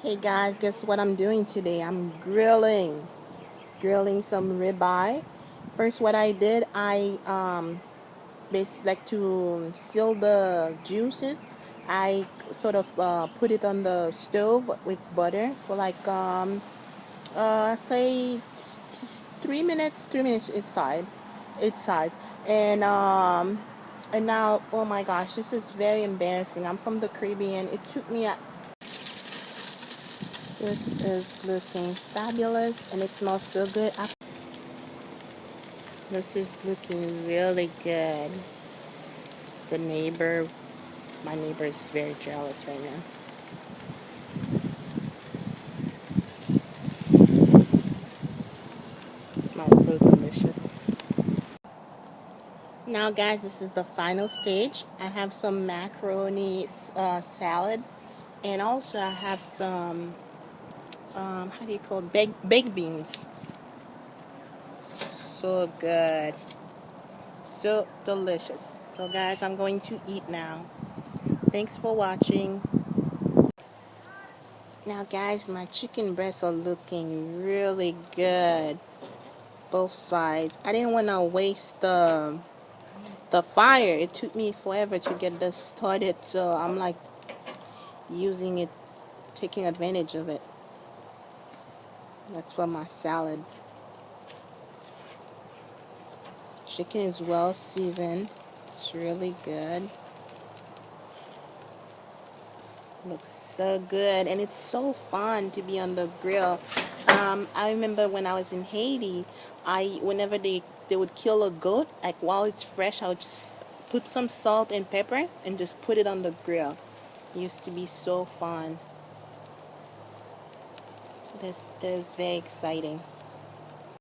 Hey guys, guess what I'm doing today? I'm grilling some ribeye. First, what I did, I basically like to seal the juices. I sort of put it on the stove with butter for like say 3 minutes. 3 minutes each side, and and now, oh my gosh, this is very embarrassing. I'm from the Caribbean. It took me This is looking fabulous and it smells so good. This is looking really good. The neighbor, my neighbor is very jealous right now. It smells so delicious. Now guys, this is the final stage. I have some macaroni salad, and also I have some, how do you call it? Baked beans. So good. So delicious. So guys, I'm going to eat now. Thanks for watching. Now guys, my chicken breasts are looking really good. Both sides. I didn't want to waste the fire. It took me forever to get this started, so I'm like using it, taking advantage of it. That's for my salad. Chicken is well seasoned. It's really good. Looks so good, and it's so fun to be on the grill. I remember when I was in Haiti, whenever they would kill a goat, like while it's fresh, I would just put some salt and pepper and just put it on the grill. It used to be so fun. This is very exciting.